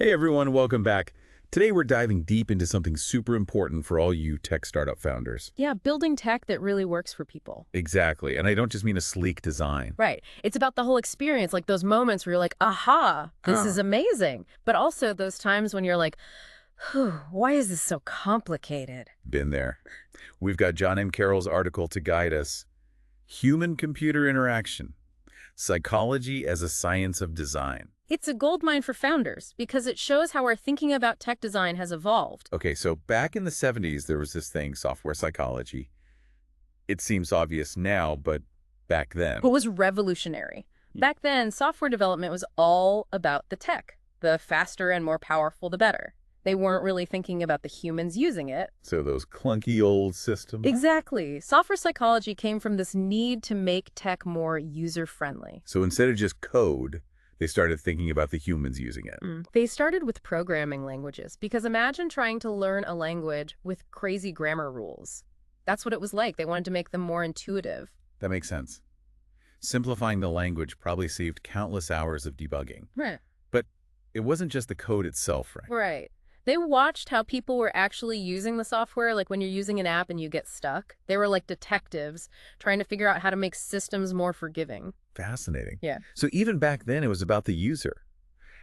Hey everyone, welcome back. Today we're diving deep into something super important for all you tech startup founders. Yeah, building tech that really works for people. Exactly, and I don't just mean a sleek design. Right. It's about the whole experience, like those moments where you're like, aha, this is Ah, amazing. But also those times when you're like, whew, why is this so complicated? been there. We've got John M. Carroll's article to guide us. Human-computer interaction. Psychology as a science of design. It's a goldmine for founders because it shows how our thinking about tech design has evolved. Okay, so back in the 70s, there was this thing, software psychology. It seems obvious now, but back then. What was revolutionary? Back then, software development was all about the tech. The faster and more powerful, the better. They weren't really thinking about the humans using it. So those clunky old systems. Exactly. Software psychology came from this need to make tech more user-friendly. So instead of just code, they started thinking about the humans using it. They started with programming languages, because imagine trying to learn a language with crazy grammar rules. That's what it was like. They wanted to make them more intuitive. That makes sense. Simplifying the language probably saved countless hours of debugging. Right. But it wasn't just the code itself, right? Right. They watched how people were actually using the software, like when you're using an app and you get stuck. They were like detectives trying to figure out how to make systems more forgiving. Fascinating. Yeah. So even back then, it was about the user.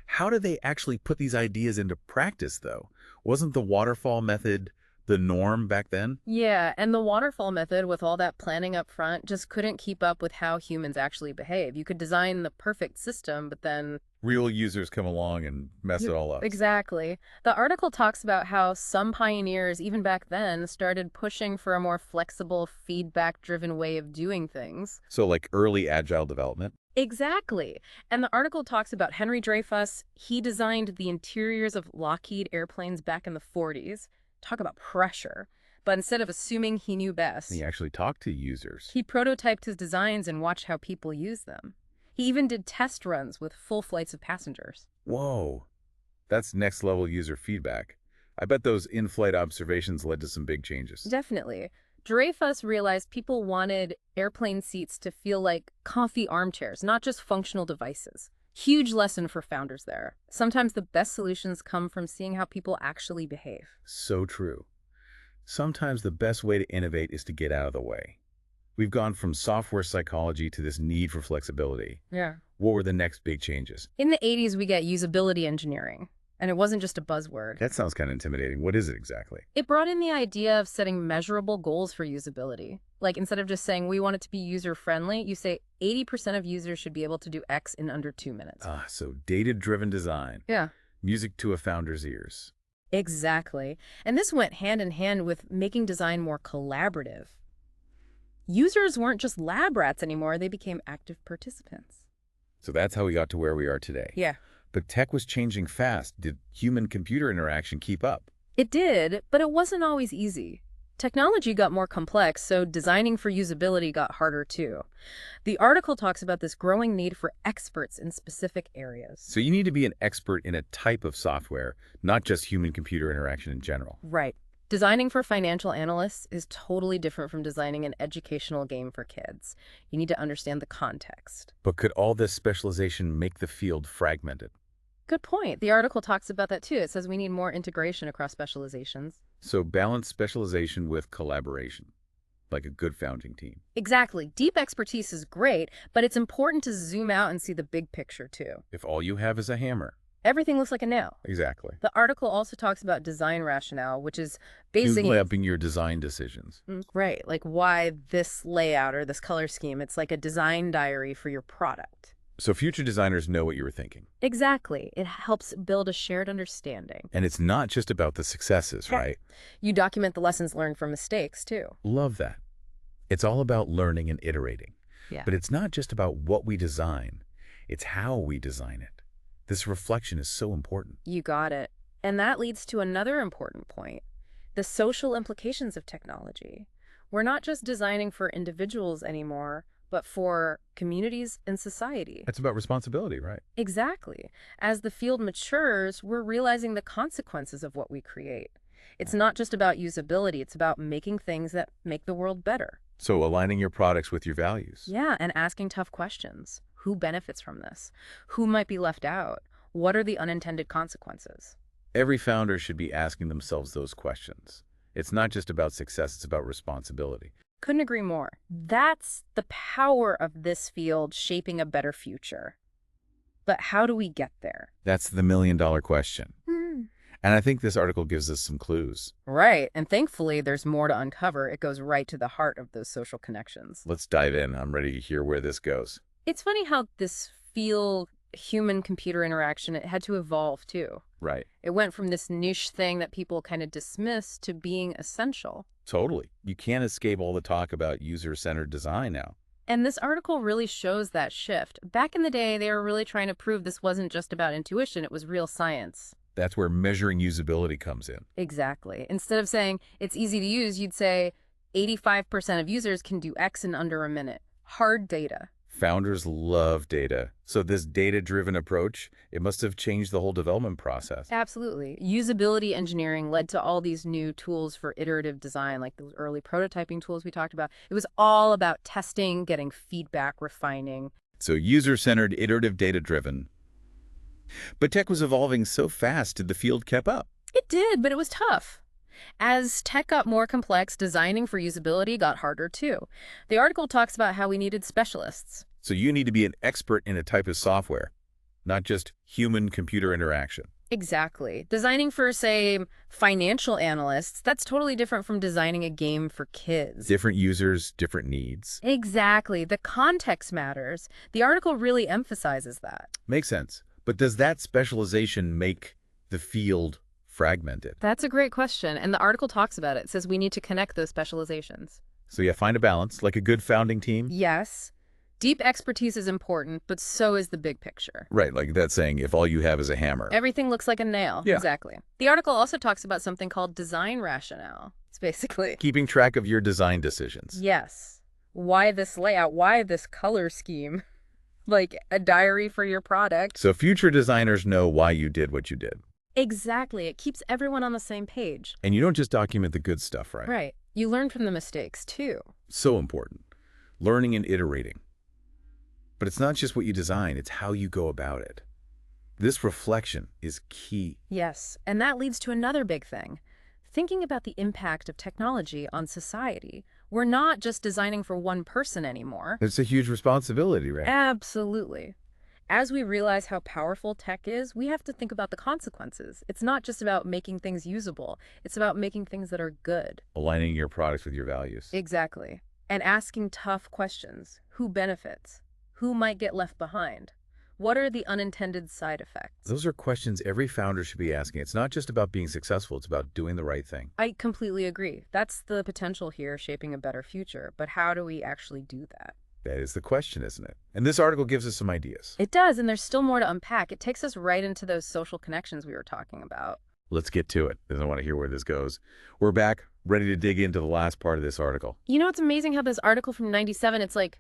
How did they actually put these ideas into practice, though? Wasn't the waterfall method the norm back then? Yeah, and the waterfall method with all that planning up front just couldn't keep up with how humans actually behave. You could design the perfect system, but then... Real users come along and mess it all up. Exactly. The article talks about how some pioneers, even back then, started pushing for a more flexible, feedback-driven way of doing things. So like early agile development? Exactly. And the article talks about Henry Dreyfuss. He designed the interiors of Lockheed airplanes back in the 40s. Talk about pressure. But instead of assuming he knew best, He actually talked to users. he prototyped his designs and watched how people use them. He even did test runs with full flights of passengers. Whoa, that's next level user feedback. I bet those in-flight observations led to some big changes. Definitely. Dreyfuss realized people wanted airplane seats to feel like comfy armchairs, not just functional devices. Huge lesson for founders there. Sometimes the best solutions come from seeing how people actually behave. So true. Sometimes the best way to innovate is to get out of the way. We've gone from software psychology to this need for flexibility. Yeah. What were the next big changes? In the 80s, we get usability engineering, and it wasn't just a buzzword. That sounds kind of intimidating. What is it exactly? It brought in the idea of setting measurable goals for usability. Like, instead of just saying we want it to be user-friendly, you say 80% of users should be able to do X in under 2 minutes. So data-driven design. Yeah. Music to a founder's ears. Exactly. And this went hand in hand with making design more collaborative. Users weren't just lab rats anymore, they became active participants. So that's how we got to where we are today. Yeah. But tech was changing fast. Did human-computer interaction keep up? It did, but it wasn't always easy. Technology got more complex, so designing for usability got harder too. The article talks about this growing need for experts in specific areas. So you need to be an expert in a type of software, not just human-computer interaction in general. Right. Designing for financial analysts is totally different from designing an educational game for kids. You need to understand the context. But could all this specialization make the field fragmented? Good point. The article talks about that too. It says we need more integration across specializations. So balance specialization with collaboration, like a good founding team. Exactly. Deep expertise is great, but it's important to zoom out and see the big picture too. If all you have is a hammer. Everything looks like a nail. Exactly. The article also talks about design rationale, which is basically... Mapping your design decisions. Right, like why this layout or this color scheme. It's like a design diary for your product. So future designers know what you were thinking. Exactly. It helps build a shared understanding. And it's not just about the successes, right? You document the lessons learned from mistakes, too. Love that. It's all about learning and iterating. Yeah. But it's not just about what we design. It's how we design it. This reflection is so important. You got it. And that leads to another important point, the social implications of technology. We're not just designing for individuals anymore, but for communities and society. It's about responsibility, right? Exactly. As the field matures, we're realizing the consequences of what we create. It's not just about usability, it's about making things that make the world better. So aligning your products with your values. Yeah, and asking tough questions. Who benefits from this? Who might be left out? What are the unintended consequences? Every founder should be asking themselves those questions. It's not just about success, it's about responsibility. Couldn't agree more. That's the power of this field shaping a better future. But how do we get there? That's the million-dollar question. Hmm. And I think this article gives us some clues. Right, and thankfully there's more to uncover. It goes right to the heart of those social connections. Let's dive in. I'm ready to hear where this goes. It's funny how this field, human-computer interaction, it had to evolve too. Right. It went from this niche thing that people kind of dismissed to being essential. Totally. You can't escape all the talk about user-centered design now. And this article really shows that shift. Back in the day, they were really trying to prove this wasn't just about intuition, it was real science. That's where measuring usability comes in. Exactly. Instead of saying it's easy to use, you'd say 85% of users can do X in under a minute. Hard data. Founders love data. So this data-driven approach, it must have changed the whole development process. Absolutely. Usability engineering led to all these new tools for iterative design, like those early prototyping tools we talked about. It was all about testing, getting feedback, refining. So user-centered, iterative, data-driven. But tech was evolving so fast, did the field keep up? It did, but it was tough. As tech got more complex, designing for usability got harder too. The article talks about how we needed specialists. So you need to be an expert in a type of software, not just human-computer interaction. Exactly. Designing for, say, financial analysts, that's totally different from designing a game for kids. Different users, different needs. Exactly. The context matters. The article really emphasizes that. Makes sense. But does that specialization make the field fragmented? That's a great question, and the article talks about it. It says we need to connect those specializations. So you find a balance, like a good founding team? Yes. Deep expertise is important, but so is the big picture. Right, like that saying, if all you have is a hammer. Everything looks like a nail. Yeah. Exactly. The article also talks about something called design rationale. It's basically, Keeping track of your design decisions. yes, why this layout? Why this color scheme? Like a diary for your product. So future designers know why you did what you did. Exactly. It keeps everyone on the same page. And you don't just document the good stuff, right? Right. You learn from the mistakes, too. So important. Learning and iterating. But it's not just what you design, it's how you go about it. This reflection is key. Yes, and that leads to another big thing. Thinking about the impact of technology on society. We're not just designing for one person anymore. It's a huge responsibility, right? Absolutely. As we realize how powerful tech is, we have to think about the consequences. It's not just about making things usable. It's about making things that are good. Aligning your products with your values. Exactly. And asking tough questions. Who benefits? Who might get left behind? What are the unintended side effects? Those are questions every founder should be asking. It's not just about being successful, it's about doing the right thing. I completely agree. That's the potential here, shaping a better future. But how do we actually do that? That is the question, isn't it? And this article gives us some ideas. It does, and there's still more to unpack. It takes us right into those social connections we were talking about. Let's get to it, because I want to hear where this goes. We're back, ready to dig into the last part of this article. You know, it's amazing how this article from '97, it's like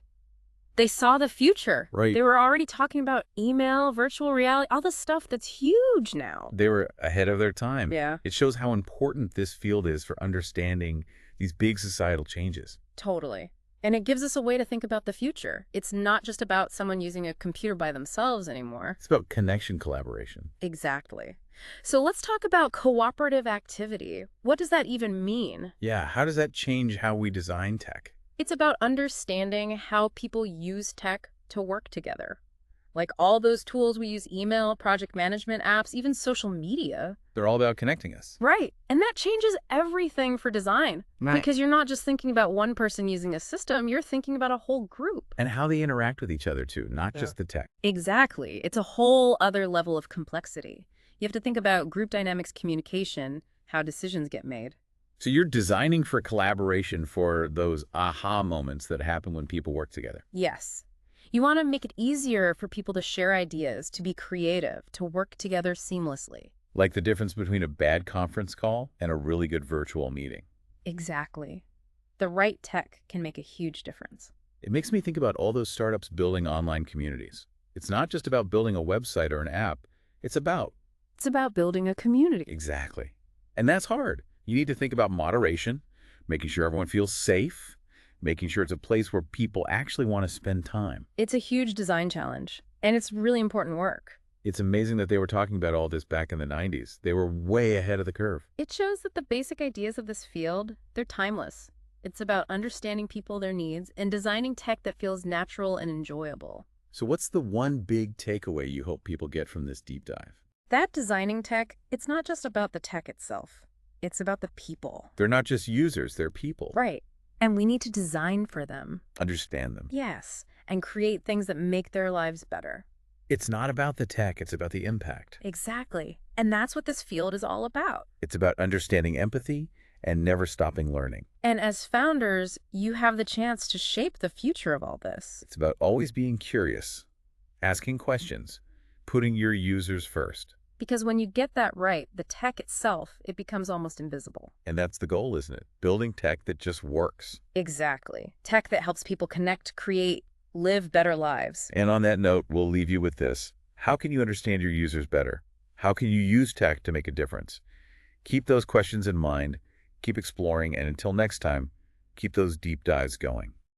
they saw the future. Right. They were already talking about email, virtual reality, all the stuff that's huge now. They were ahead of their time. Yeah. It shows how important this field is for understanding these big societal changes. Totally. And it gives us a way to think about the future. It's not just about someone using a computer by themselves anymore. It's about connection collaboration. Exactly. So let's talk about cooperative activity. What does that even mean? Yeah, how does that change how we design tech? It's about understanding how people use tech to work together. Like all those tools we use, email, project management apps, even social media. They're all about connecting us. Right. And that changes everything for design. Right. Because you're not just thinking about one person using a system, you're thinking about a whole group. And how they interact with each other, too, not just the tech. Exactly. It's a whole other level of complexity. You have to think about group dynamics, communication, how decisions get made. So you're designing for collaboration for those aha moments that happen when people work together. Yes. You want to make it easier for people to share ideas, to be creative, to work together seamlessly. Like the difference between a bad conference call and a really good virtual meeting. Exactly. The right tech can make a huge difference. It makes me think about all those startups building online communities. It's not just about building a website or an app. It's about building a community. Exactly. And that's hard. You need to think about moderation, making sure everyone feels safe, making sure it's a place where people actually want to spend time. It's a huge design challenge, and it's really important work. It's amazing that they were talking about all this back in the 90s. They were way ahead of the curve. It shows that the basic ideas of this field, they're timeless. It's about understanding people, their needs, and designing tech that feels natural and enjoyable. So what's the one big takeaway you hope people get from this deep dive? That designing tech, it's not just about the tech itself. It's about the people. They're not just users, they're people. Right. And we need to design for them. Understand them. Yes. And create things that make their lives better. It's not about the tech, it's about the impact. Exactly. And that's what this field is all about. It's about understanding empathy and never stopping learning. And as founders, you have the chance to shape the future of all this. It's about always being curious, asking questions, putting your users first. Because when you get that right, the tech itself, it becomes almost invisible. And that's the goal, isn't it? Building tech that just works. Exactly. Tech that helps people connect, create, live better lives. And on that note, we'll leave you with this. How can you understand your users better? How can you use tech to make a difference? Keep those questions in mind, keep exploring, and until next time, keep those deep dives going.